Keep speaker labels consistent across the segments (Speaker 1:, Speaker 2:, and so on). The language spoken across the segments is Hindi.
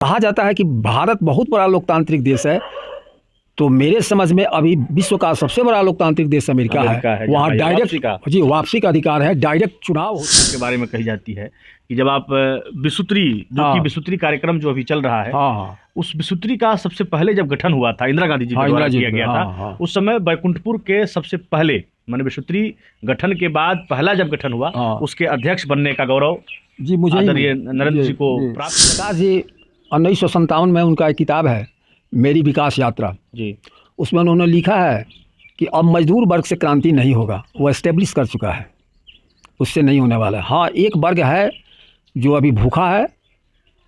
Speaker 1: कहा जाता है कि भारत बहुत बड़ा लोकतांत्रिक देश है, तो मेरे समझ में अभी विश्व का सबसे बड़ा लोकतांत्रिक देश अमेरिका है। वहाँ डायरेक्ट वापसी का अधिकार है, डायरेक्ट चुनाव
Speaker 2: के बारे में कही जाती है कि जब आप विसूत्री कि विसूत्री कार्यक्रम जो अभी चल रहा है, उस विसूत्री का सबसे पहले जब गठन हुआ था, इंदिरा गांधी जी के द्वारा किया गया था, उस समय बैकुंठपुर के सबसे पहले माने विसूत्री गठन के बाद पहला जब गठन हुआ, उसके अध्यक्ष बनने का गौरव
Speaker 1: जी मुझे
Speaker 2: नरेंद्र जी को प्राप्त।
Speaker 1: प्रकाश जी 1957 में उनका एक किताब है मेरी विकास यात्रा
Speaker 2: जी,
Speaker 1: उसमें उन्होंने लिखा है कि अब मजदूर वर्ग से क्रांति नहीं होगा, वो एस्टेब्लिश कर चुका है, उससे नहीं होने वाला है। हाँ, एक वर्ग है जो अभी भूखा है,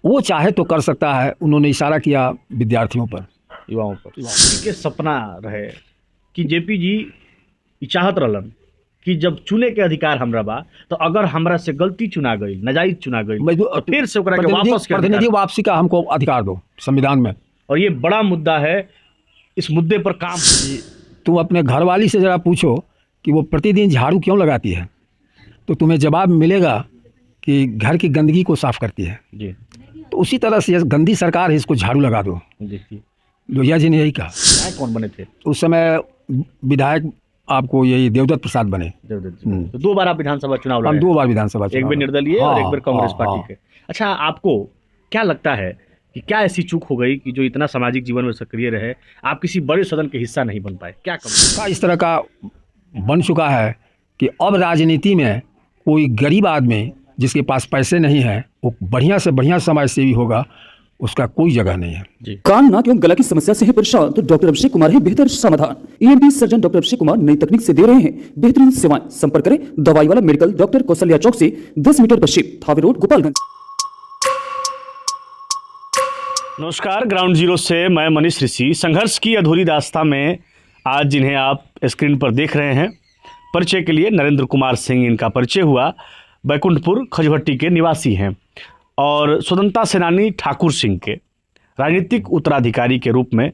Speaker 1: वो चाहे तो कर सकता है। उन्होंने इशारा किया विद्यार्थियों पर,
Speaker 2: युवाओं पर। के सपना रहे कि जेपी जी चाहत रहलन कि जब चुने के अधिकार हमरा बा, तो अगर हमरा से गलती चुना गई, नाजायज चुना गई, तो फिर से ओकरा के वापस
Speaker 1: प्रतिनिधि वापसी का हमको अधिकार दो संविधान में।
Speaker 2: और ये बड़ा मुद्दा है, इस मुद्दे पर काम।
Speaker 1: तुम अपने घरवाली से ज़रा पूछो कि वो प्रतिदिन झाड़ू क्यों लगाती है, तो तुम्हें जवाब मिलेगा कि घर की गंदगी को साफ करती है
Speaker 2: जी।
Speaker 1: तो उसी तरह से गंदी सरकार है, इसको झाड़ू लगा दो। लोहिया जी ने यही कहा।
Speaker 2: विधायक कौन बने थे
Speaker 1: उस समय? विधायक आपको यही देवदत्त प्रसाद बने।
Speaker 2: तो 2 बार आप विधानसभा चुनाव लड़े?
Speaker 1: हम 2 बार विधानसभा चुनाव,
Speaker 2: एक बार निर्दलीय और एक बार कांग्रेस पार्टी के। अच्छा, आपको क्या लगता है कि क्या ऐसी चूक हो गई कि जो इतना सामाजिक जीवन में सक्रिय रहे, आप किसी बड़े सदन के हिस्सा नहीं बन पाए? क्या कम
Speaker 1: इस तरह का बन चुका है कि अब राजनीति में कोई गरीब आदमी जिसके पास पैसे नहीं है, वो बढ़िया से बढ़िया समाज सेवी होगा, उसका कोई जगह नहीं है।
Speaker 3: कान, नाक एवं गला की समस्या से है परेशान तो डॉक्टर अभिषेक कुमार है बेहतर समाधान। ENT surgeon doctor Abhishek Kumar नई तकनीक से दे रहे हैं बेहतरीन सेवाएं। संपर्क करें दवाई वाला मेडिकल, डॉक्टर कौशल्या चौक से 10 मीटर पश्चिम, थावे रोड, गोपालगंज।
Speaker 2: नमस्कार, ग्राउंड जीरो से मैं मनीष ऋषि। संघर्ष की अधूरी दास्तां में आज जिन्हें आप स्क्रीन पर देख रहे हैं, परिचय के लिए नरेंद्र कुमार सिंह इनका परिचय हुआ। बैकुंठपुर खजभट्टी के निवासी हैं और स्वतंत्रता सेनानी ठाकुर सिंह के राजनीतिक उत्तराधिकारी के रूप में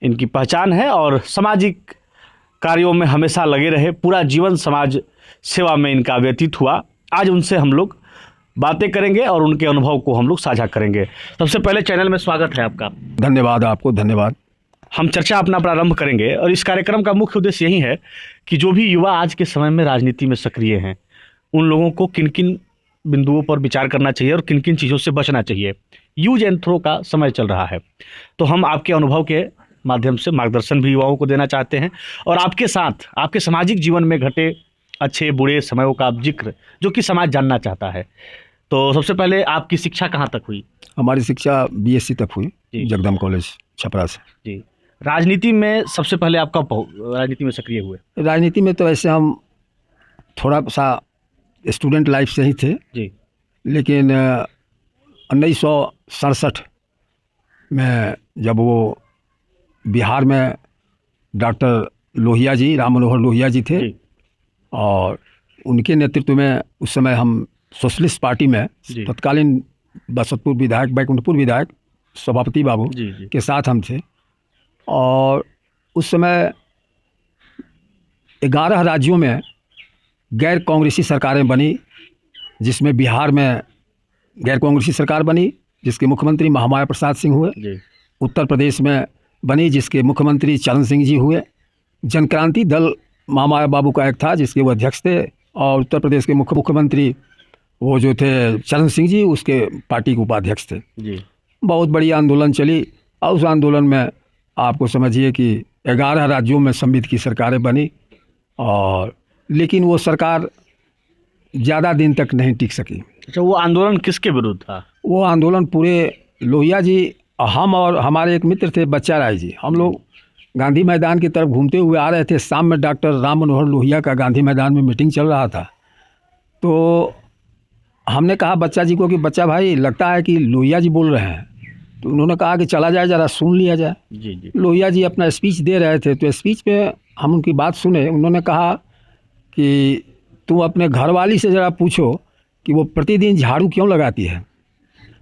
Speaker 2: इनकी पहचान है और सामाजिक कार्यों में हमेशा लगे रहे। पूरा जीवन समाज सेवा में इनका व्यतीत हुआ। आज उनसे हम लोग बातें करेंगे और उनके अनुभव को हम लोग साझा करेंगे। सबसे पहले चैनल में स्वागत है आपका।
Speaker 1: धन्यवाद आपको, धन्यवाद।
Speaker 2: हम चर्चा अपना प्रारंभ करेंगे और इस कार्यक्रम का मुख्य उद्देश्य यही है कि जो भी युवा आज के समय में राजनीति में सक्रिय हैं, उन लोगों को किन किन बिंदुओं पर विचार करना चाहिए और किन किन चीज़ों से बचना चाहिए। यूज एंड थ्रो का समय चल रहा है, तो हम आपके अनुभव के माध्यम से मार्गदर्शन भी युवाओं को देना चाहते हैं और आपके साथ आपके सामाजिक जीवन में घटे अच्छे बुरे समयों का जिक्र जो कि समाज जानना चाहता है। तो सबसे पहले आपकी शिक्षा कहाँ तक हुई?
Speaker 1: हमारी शिक्षा BSc तक हुई जगदम कॉलेज छपरा से।
Speaker 2: जी। राजनीति में सबसे पहले आप कब राजनीति में सक्रिय हुए?
Speaker 1: राजनीति में तो ऐसे हम थोड़ा सा स्टूडेंट लाइफ से ही थे
Speaker 2: जी,
Speaker 1: लेकिन 1967 में जब वो बिहार में डॉक्टर लोहिया जी, राम मनोहर लोहिया जी थे और उनके नेतृत्व में उस समय हम सोशलिस्ट पार्टी में तत्कालीन बसंतपुर विधायक, बैकुंठपुर विधायक सभापति बाबू के साथ हम थे और उस समय 11 राज्यों में गैर कांग्रेसी सरकारें बनी, जिसमें बिहार में गैर कांग्रेसी सरकार बनी जिसके मुख्यमंत्री महामाया प्रसाद सिंह हुए। उत्तर प्रदेश में बनी जिसके मुख्यमंत्री चरण सिंह जी हुए। जनक्रांति दल महामाया बाबू का एक था जिसके वो अध्यक्ष थे और उत्तर प्रदेश के मुख्यमंत्री वो जो थे चरण सिंह जी, उसके पार्टी के उपाध्यक्ष थे जी। बहुत बड़ी आंदोलन चली और उस आंदोलन में आपको समझिए कि 11 राज्यों में संविध की सरकारें बनी और लेकिन वो सरकार ज़्यादा दिन तक नहीं टिक सकी।
Speaker 2: अच्छा, वो आंदोलन किसके विरुद्ध था?
Speaker 1: वो आंदोलन पूरे लोहिया जी, हम और हमारे एक मित्र थे बच्चा राय जी, हम लोग गांधी मैदान की तरफ घूमते हुए आ रहे थे। शाम में डॉक्टर राम मनोहर लोहिया का गांधी मैदान में मीटिंग चल रहा था, तो हमने कहा बच्चा जी को कि बच्चा भाई लगता है कि लोहिया जी बोल रहे हैं। तो उन्होंने कहा कि चला जाए ज़रा सुन लिया जाए। जी। लोहिया जी अपना स्पीच दे रहे थे, तो स्पीच में हम उनकी बात सुने। उन्होंने कहा कि तुम अपने घरवाली से ज़रा पूछो कि वो प्रतिदिन झाड़ू क्यों लगाती है,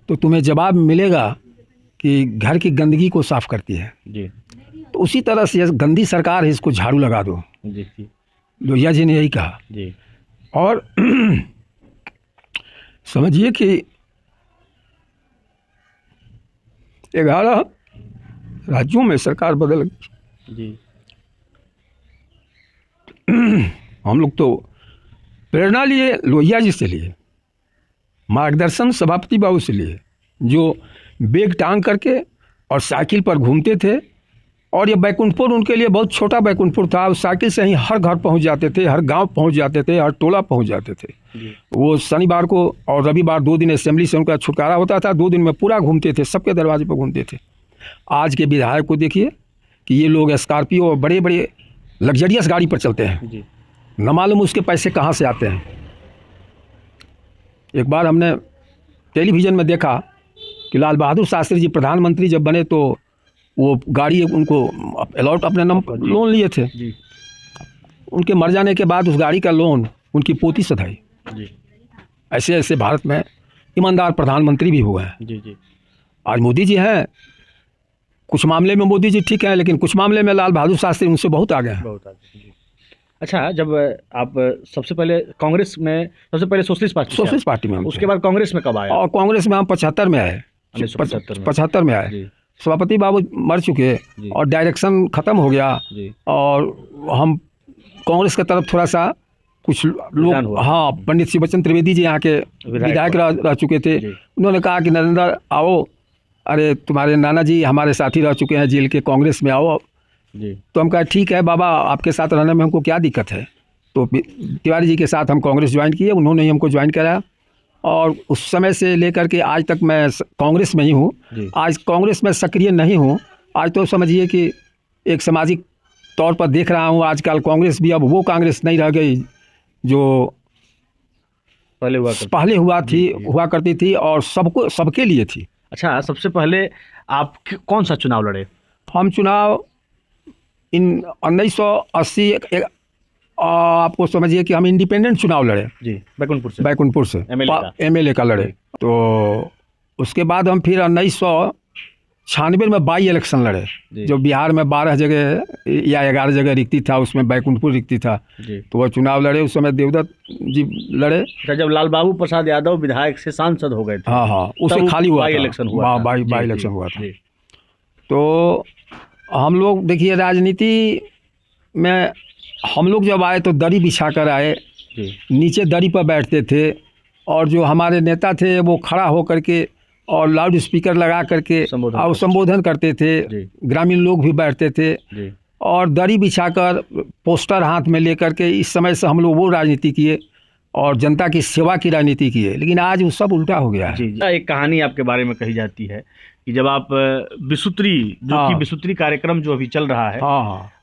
Speaker 1: तो तुम्हें जवाब मिलेगा कि घर की गंदगी को साफ करती है जी। तो उसी तरह से गंदी सरकार है, इसको झाड़ू लगा दो जी। लोहिया जी ने यही कहा जी। और समझिए कि 11 राज्यों में सरकार बदल गई।
Speaker 2: जी
Speaker 1: हम लोग तो प्रेरणा लिए लोहिया जी से लिए, मार्गदर्शन सभापति बाबू से लिए, जो बैग टांग करके और साइकिल पर घूमते थे। और ये बैकुंठपुर उनके लिए बहुत छोटा बैकुंठपुर था। उस साइकिल से ही हर घर पहुंच जाते थे, हर गांव पहुंच जाते थे, हर टोला पहुंच जाते थे। वो शनिवार को और रविवार 2 दिन असेंबली से उनका छुटकारा होता था। 2 दिन में पूरा घूमते थे, सबके दरवाजे पर घूमते थे। आज के विधायक को देखिए कि ये लोग स्कॉर्पियो और बड़े बड़े लग्जरियस गाड़ी पर चलते हैं।
Speaker 2: जी
Speaker 1: न मालूम उसके पैसे कहाँ से आते हैं। एक बार हमने टेलीविज़न में देखा कि लाल बहादुर शास्त्री जी प्रधानमंत्री जब बने तो वो गाड़ी उनको अलॉट अपने नाम लोन लिए थे।
Speaker 2: जी
Speaker 1: उनके मर जाने के बाद उस गाड़ी का लोन उनकी पोती सधाई।
Speaker 2: जी
Speaker 1: ऐसे ऐसे भारत में ईमानदार प्रधानमंत्री भी हुए हैं।
Speaker 2: जी जी
Speaker 1: आज मोदी जी हैं, कुछ मामले में मोदी जी ठीक हैं, लेकिन कुछ मामले में लाल बहादुर शास्त्री उनसे बहुत आगे हैं।
Speaker 2: बहुत आगे। जी अच्छा, जब आप सबसे पहले कांग्रेस में, सबसे पहले सोशलिस्ट पार्टी से
Speaker 1: सोशलिस्ट पार्टी में हम
Speaker 2: उसके
Speaker 1: थे।
Speaker 2: बाद कांग्रेस में कब आया?
Speaker 1: और कांग्रेस में हम 75 में आए।
Speaker 2: 1975 में।
Speaker 1: 75 में आए।
Speaker 2: जी
Speaker 1: सभापति बाबू मर चुके
Speaker 2: जी।
Speaker 1: और डायरेक्शन ख़त्म हो गया।
Speaker 2: जी
Speaker 1: और हम कांग्रेस की तरफ थोड़ा सा कुछ
Speaker 2: रुझान
Speaker 1: लोग,
Speaker 2: हुआ।
Speaker 1: हाँ, पंडित शिवचंद त्रिवेदी जी यहाँ के विधायक रह चुके थे।
Speaker 2: जी।
Speaker 1: उन्होंने कहा कि नरेंद्र आओ, अरे तुम्हारे नाना जी हमारे साथी रह चुके हैं जेल के, कांग्रेस में आओ।
Speaker 2: जी
Speaker 1: तो हम कहा ठीक है बाबा, आपके साथ रहने में हमको क्या दिक्कत है। तो तिवारी जी के साथ हम कांग्रेस ज्वाइन किए, उन्होंने ही हमको ज्वाइन कराया। और उस समय से लेकर के आज तक मैं कांग्रेस में ही हूँ।
Speaker 2: जी।
Speaker 1: आज कांग्रेस में सक्रिय नहीं हूँ। आज तो समझिए कि एक सामाजिक तौर पर देख रहा हूँ। आजकल कांग्रेस भी अब वो कांग्रेस नहीं रह गई जो पहले हुआ करती थी और सबके लिए थी।
Speaker 2: अच्छा, सबसे पहले आप कौन सा चुनाव लड़े?
Speaker 1: हम चुनाव इन 1980 आपको समझिए कि हम इंडिपेंडेंट चुनाव लड़े।
Speaker 2: जी
Speaker 1: बैकुंठपुर से एमएलए का लड़े। तो उसके बाद हम फिर 1996 में बाई इलेक्शन लड़े, जो बिहार में 12 जगह या 11 जगह रिक्ति था, उसमें बैकुंठपुर रिक्ति था। तो वह चुनाव लड़े। उस समय देवदत्त जी लड़े।
Speaker 2: जब लाल बाबू प्रसाद यादव विधायक से सांसद हो गए थे,
Speaker 1: हाँ, उसे खाली हुआ
Speaker 2: बाई
Speaker 1: था।
Speaker 2: इलेक्शन हुआ था।
Speaker 1: बाई इलेक्शन हुआ था। तो हम लोग देखिए राजनीति में हम लोग जब आए तो दरी बिछा कर आए, नीचे दरी पर बैठते थे। और जो हमारे नेता थे वो खड़ा हो करके और लाउड स्पीकर लगा करके और संबोधन करते थे। ग्रामीण लोग भी बैठते थे और दरी बिछाकर पोस्टर हाथ में लेकर के इस समय से हम लोग वो राजनीति किए और जनता की सेवा की राजनीति की है। लेकिन आज वो सब उल्टा हो गया है।
Speaker 2: जी। एक कहानी आपके बारे में कही जाती है कि जब आप बिसुत्री, जो कि बिसुत्री कार्यक्रम जो अभी चल रहा है,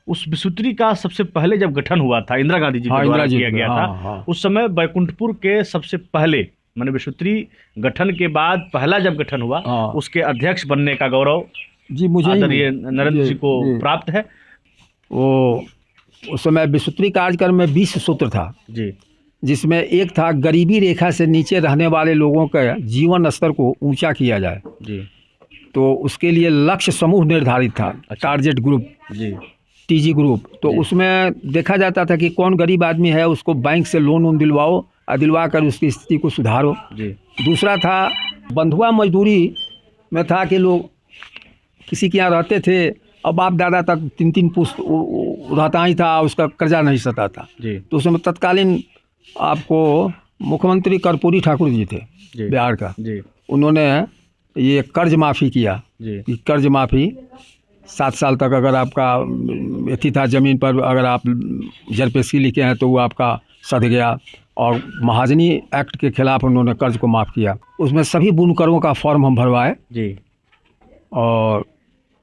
Speaker 2: उस बिसुत्री का सबसे पहले जब गठन हुआ था, इंदिरा गांधी जी के द्वारा किया गया था, उस समय बैकुंठपुर के सबसे पहले, माने बिसुत्री गठन के बाद पहला जब गठन हुआ, उसके अध्यक्ष बनने का गौरव
Speaker 1: जी मुझे
Speaker 2: आदरणीय नरेंद्र जी को प्राप्त है।
Speaker 1: वो उस समय बिसुत्री कार्यक्रम में 20 सूत्र था
Speaker 2: जी,
Speaker 1: जिसमें एक था गरीबी रेखा से नीचे रहने वाले लोगों का जीवन स्तर को ऊंचा किया जाए
Speaker 2: जी।
Speaker 1: तो उसके लिए लक्ष्य समूह निर्धारित था। टारगेट ग्रुप
Speaker 2: जी,
Speaker 1: टीजी ग्रुप। तो उसमें देखा जाता था कि कौन गरीब आदमी है, उसको बैंक से लोन दिलवाओ और दिलवा कर उसकी स्थिति को सुधारो
Speaker 2: जी।
Speaker 1: दूसरा था बंधुआ मजदूरी में था कि लोग किसी के यहाँ रहते थे और बाप दादा तक 3-3 पुश्त रहता ही था, उसका कर्जा नहीं सता था
Speaker 2: जी।
Speaker 1: तो उसमें तत्कालीन आपको मुख्यमंत्री कर्पूरी ठाकुर जी थे बिहार का
Speaker 2: जी।
Speaker 1: उन्होंने ये कर्ज माफ़ी किया कि कर्ज माफ़ी 7 साल तक अगर आपका एथी था ज़मीन पर, अगर आप जरपेशी लिखे हैं तो वो आपका सध गया। और महाजनी एक्ट के खिलाफ उन्होंने कर्ज को माफ़ किया। उसमें सभी बुनकरों का फॉर्म हम भरवाए
Speaker 2: जी।
Speaker 1: और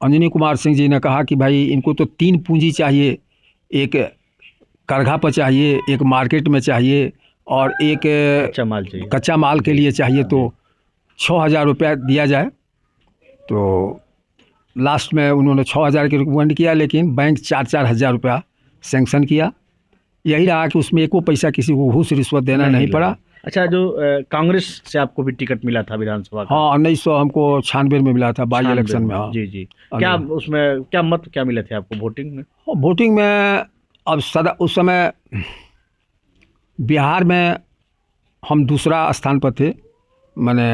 Speaker 1: अंजनी कुमार सिंह जी ने कहा कि भाई इनको तो 3 पूंजी चाहिए, एक करघा पर चाहिए, एक मार्केट में चाहिए और एक कच्चा माल के लिए चाहिए। तो 6,000 रुपया दिया जाए। तो लास्ट में उन्होंने 6,000 की रिकमेंड किया, लेकिन बैंक 4-4 हज़ार रुपया सेंक्शन किया। यही रहा कि उसमें एको पैसा किसी को घूस रिश्वत देना नहीं पड़ा।
Speaker 2: अच्छा, जो कांग्रेस से आपको भी टिकट मिला था विधानसभा का?
Speaker 1: हाँ, 1900 हमको 96 में मिला था बाई इलेक्शन में। हाँ
Speaker 2: जी जी। क्या उसमें क्या मत क्या मिले थे आपको वोटिंग में?
Speaker 1: वोटिंग में अब सदा उस समय बिहार में हम दूसरा स्थान पर थे। मैंने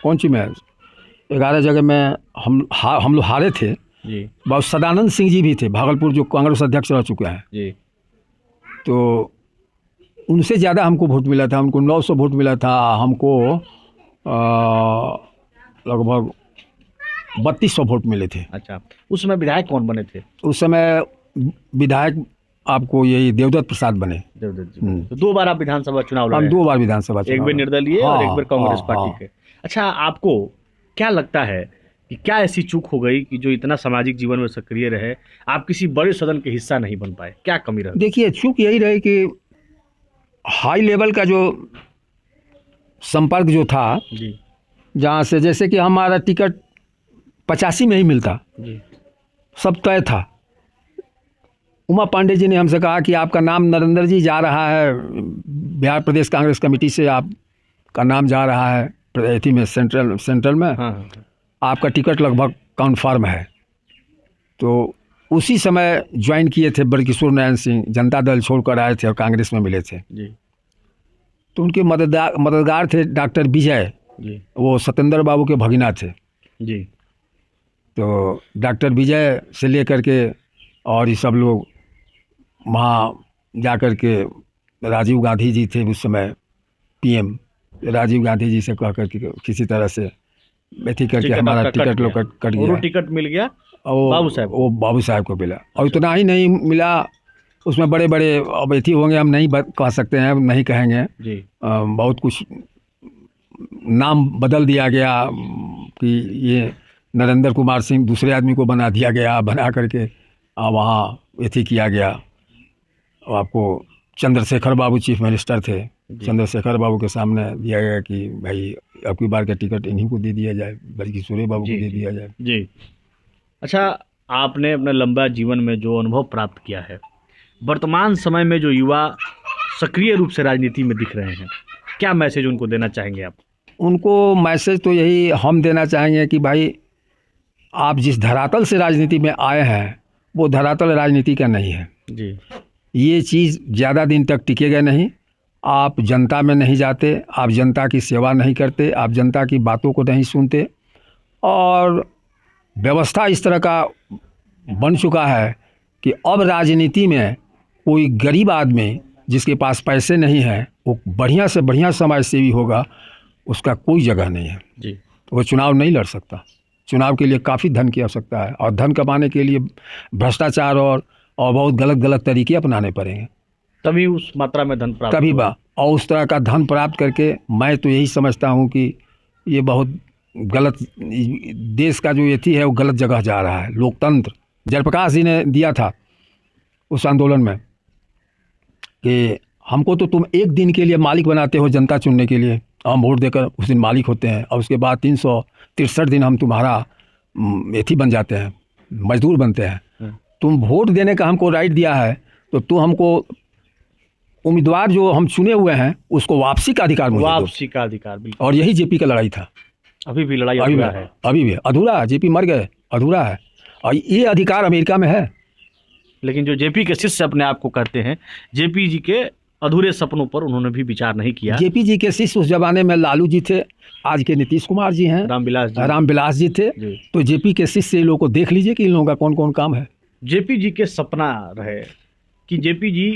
Speaker 1: कौन सी में 11 जगह में हम लोग हारे थे।
Speaker 2: जी
Speaker 1: बहुत सदानंद सिंह जी भी थे भागलपुर, जो कांग्रेस अध्यक्ष रह चुके हैं।
Speaker 2: जी
Speaker 1: तो उनसे ज़्यादा हमको वोट मिला था, उनको 900 वोट मिला था, हमको लगभग 3200 वोट मिले थे।
Speaker 2: अच्छा, उस समय विधायक कौन बने थे?
Speaker 1: उस समय विधायक आपको यही देवदत्त प्रसाद बने।
Speaker 2: देवदत्त जी। तो 2 बार आप विधानसभा चुनाव लड़े
Speaker 1: हम
Speaker 2: हैं।
Speaker 1: 2 बार विधानसभा
Speaker 2: एक
Speaker 1: चुनाव
Speaker 2: बार
Speaker 1: लड़े।
Speaker 2: निर्दलीय और एक बार कांग्रेस
Speaker 1: हाँ,
Speaker 2: पार्टी
Speaker 1: हाँ।
Speaker 2: के। अच्छा, आपको क्या लगता है कि क्या ऐसी चूक हो गई कि जो इतना सामाजिक जीवन में सक्रिय रहे, आप किसी बड़े सदन के हिस्सा नहीं बन पाए? क्या कमी रही?
Speaker 1: देखिए, चूक यही रही कि हाई लेवल का जो संपर्क जो था,
Speaker 2: जी
Speaker 1: जहाँ से जैसे कि हमारा टिकट 85 में ही मिलता,
Speaker 2: जी
Speaker 1: सब तय था। उमा पांडे जी ने हमसे कहा कि आपका नाम नरेंद्र जी जा रहा है, बिहार प्रदेश कांग्रेस कमेटी से आपका नाम जा रहा है अथी में, सेंट्रल में,
Speaker 2: हाँ हाँ
Speaker 1: आपका टिकट लगभग कन्फर्म है। तो उसी समय ज्वाइन किए थे बरकिशोर नारायण सिंह, जनता दल छोड़कर आए थे और कांग्रेस में मिले थे।
Speaker 2: जी
Speaker 1: तो उनके मददगार थे डॉक्टर विजय,
Speaker 2: जी
Speaker 1: वो सत्येंद्र बाबू के भगिना थे।
Speaker 2: जी
Speaker 1: तो डॉक्टर विजय से लेकर के और ये सब लोग वहाँ जा कर के, राजीव गांधी जी थे उस समय पीएम, राजीव गांधी जी से कह कर के किसी तरह से अथी करके
Speaker 2: टिकट
Speaker 1: हमारा
Speaker 2: आपका
Speaker 1: टिकट लोग कट
Speaker 2: वो
Speaker 1: गया।
Speaker 2: टिकट मिल गया
Speaker 1: और वो बाबू साहब को मिला। और इतना ही नहीं मिला, उसमें बड़े बड़े अब अथी होंगे, हम नहीं कह सकते हैं, नहीं कहेंगे।
Speaker 2: जी
Speaker 1: बहुत कुछ नाम बदल दिया गया कि ये नरेंद्र कुमार सिंह दूसरे आदमी को बना दिया गया, बना करके वहाँ अथी किया गया। और आपको चंद्रशेखर बाबू चीफ मिनिस्टर थे, चंद्रशेखर बाबू के सामने दिया गया कि भाई अब की बार का टिकट इन्हीं को दे दिया जाए, बल्कि सूर्य बाबू को दे दिया जाए।
Speaker 2: जी। अच्छा, आपने अपने लंबा जीवन में जो अनुभव प्राप्त किया है, वर्तमान समय में जो युवा सक्रिय रूप से राजनीति में दिख रहे हैं, क्या मैसेज उनको देना चाहेंगे आप?
Speaker 1: उनको मैसेज तो यही हम देना चाहेंगे कि भाई, आप जिस धरातल से राजनीति में आए हैं वो धरातल राजनीति का नहीं है।
Speaker 2: जी
Speaker 1: ये चीज़ ज़्यादा दिन तक टिकेगा नहीं। आप जनता में नहीं जाते, आप जनता की सेवा नहीं करते, आप जनता की बातों को नहीं सुनते, और व्यवस्था इस तरह का बन चुका है कि अब राजनीति में कोई गरीब आदमी जिसके पास पैसे नहीं हैं, वो बढ़िया से बढ़िया समाज सेवी होगा, उसका कोई जगह नहीं है।
Speaker 2: जी
Speaker 1: वो चुनाव नहीं लड़ सकता। चुनाव के लिए काफ़ी धन की आवश्यकता है, और धन कमाने के लिए भ्रष्टाचार और बहुत गलत तरीके अपनाने पड़ेंगे,
Speaker 2: तभी उस मात्रा में धन प्राप्त
Speaker 1: तभी
Speaker 2: होगा।
Speaker 1: और उस तरह का धन प्राप्त करके मैं तो यही समझता हूँ कि ये बहुत गलत, देश का जो यथी है वो गलत जगह जा रहा है। लोकतंत्र जयप्रकाश जी ने दिया था उस आंदोलन में कि हमको तो तुम एक दिन के लिए मालिक बनाते हो जनता चुनने के लिए, हम वोट देकर उस दिन मालिक होते हैं, और उसके बाद 363 दिन हम तुम्हारा एथी बन जाते हैं, मजदूर बनते हैं। तुम वोट देने का हमको राइट दिया है, तो तू हमको उम्मीदवार जो हम चुने हुए हैं उसको वापसी का अधिकार मुझे दो।
Speaker 2: वापसी का अधिकार, बिल्कुल।
Speaker 1: और यही जेपी का लड़ाई था।
Speaker 2: अभी भी लड़ाई
Speaker 1: अभी
Speaker 2: अधूरा है।
Speaker 1: अभी भी अधूरा है, जेपी मर गए, अधूरा है, और ये अधिकार अमेरिका में है।
Speaker 2: लेकिन जो जेपी के शिष्य अपने आप को कहते हैं, जेपी जी के अधूरे सपनों पर उन्होंने भी विचार नहीं किया।
Speaker 1: जेपी जी के शिष्य उस जमाने में लालू जी थे, आज के नीतीश कुमार जी हैं, रामविलास जी थे।
Speaker 2: जी।
Speaker 1: तो जेपी के शिष्य इन लोगों को देख लीजिए कि इन लोगों का कौन कौन काम है।
Speaker 2: जेपी जी के सपना रहे कि जेपी जी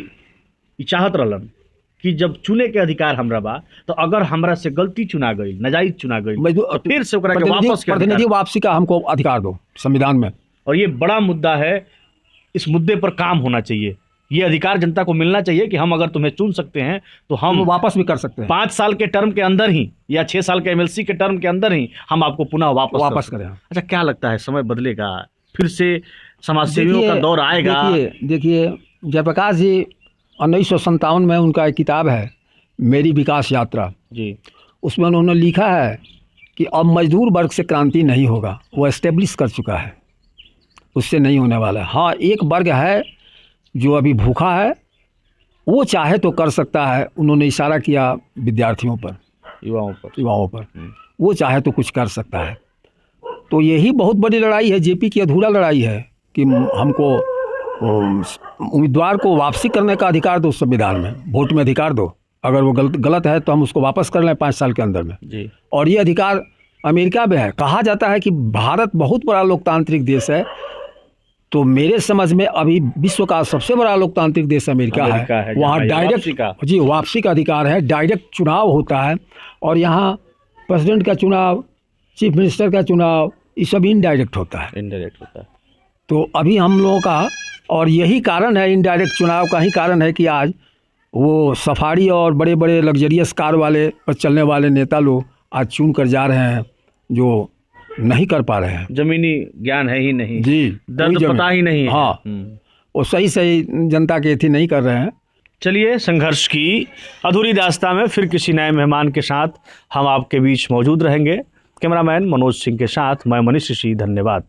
Speaker 2: ई चाहत रहलन कि जब चुने के अधिकार हमरा बा, तो अगर हमरा से गलती चुना गई, नाजायज चुना गई, तो फिर से ओकरा के वापस के
Speaker 1: प्रतिनिधि वापसी का हमको अधिकार दो संविधान में।
Speaker 2: और ये बड़ा मुद्दा है, इस मुद्दे पर काम होना चाहिए। ये अधिकार जनता को मिलना चाहिए कि हम अगर तुम्हें चुन सकते हैं तो हम
Speaker 1: वापस भी कर सकते हैं।
Speaker 2: 5 साल के टर्म के अंदर ही या 6 साल के एमएलसी के टर्म के अंदर ही हम आपको पुनः वापस
Speaker 1: करें।
Speaker 2: अच्छा, क्या लगता है समय बदलेगा, फिर से समाज सेवियों का दौर आएगा?
Speaker 1: देखिए जयप्रकाश जी 1957 में उनका एक किताब है मेरी विकास यात्रा
Speaker 2: जी,
Speaker 1: उसमें उन्होंने लिखा है कि अब मजदूर वर्ग से क्रांति नहीं होगा, वो एस्टेब्लिश कर चुका है, उससे नहीं होने वाला है। हाँ, एक वर्ग है जो अभी भूखा है, वो चाहे तो कर सकता है। उन्होंने इशारा किया विद्यार्थियों पर, युवाओं पर, वो चाहे तो कुछ कर सकता है। तो यही बहुत बड़ी लड़ाई है, जेपी की अधूरा लड़ाई है कि हमको उम्मीदवार को वापसी करने का अधिकार दो संविधान में, वोट में अधिकार दो। अगर वो गलत है तो हम उसको वापस कर लें 5 साल के अंदर में।
Speaker 2: जी।
Speaker 1: और ये अधिकार अमेरिका में है। कहा जाता है कि भारत बहुत बड़ा लोकतांत्रिक देश है, तो मेरे समझ में अभी विश्व का सबसे बड़ा लोकतांत्रिक देश अमेरिका है।
Speaker 2: जहाँ
Speaker 1: वहाँ
Speaker 2: ये
Speaker 1: डायरेक्ट वापसी का अधिकार है, डायरेक्ट चुनाव होता है, और यहाँ प्रेसिडेंट का चुनाव, चीफ मिनिस्टर का चुनाव, ये सब इनडायरेक्ट होता है।
Speaker 2: इनडायरेक्ट होता है।
Speaker 1: तो अभी हम लोगों का, और यही कारण है, इनडायरेक्ट चुनाव का ही कारण है कि आज वो सफारी और बड़े बड़े लग्जरियस कार वाले पर चलने वाले नेता लोग आज चुन कर जा रहे हैं, जो नहीं कर पा रहे हैं।
Speaker 2: जमीनी ज्ञान है ही नहीं
Speaker 1: जी,
Speaker 2: दर्द पता ही नहीं है।
Speaker 1: हाँ, वो सही सही जनता के थी नहीं कर रहे हैं।
Speaker 2: चलिए, संघर्ष की अधूरी दास्तां में फिर किसी नए मेहमान के साथ हम आपके बीच मौजूद रहेंगे। कैमरामैन मनोज सिंह के साथ मैं मनीष ऋषि, धन्यवाद।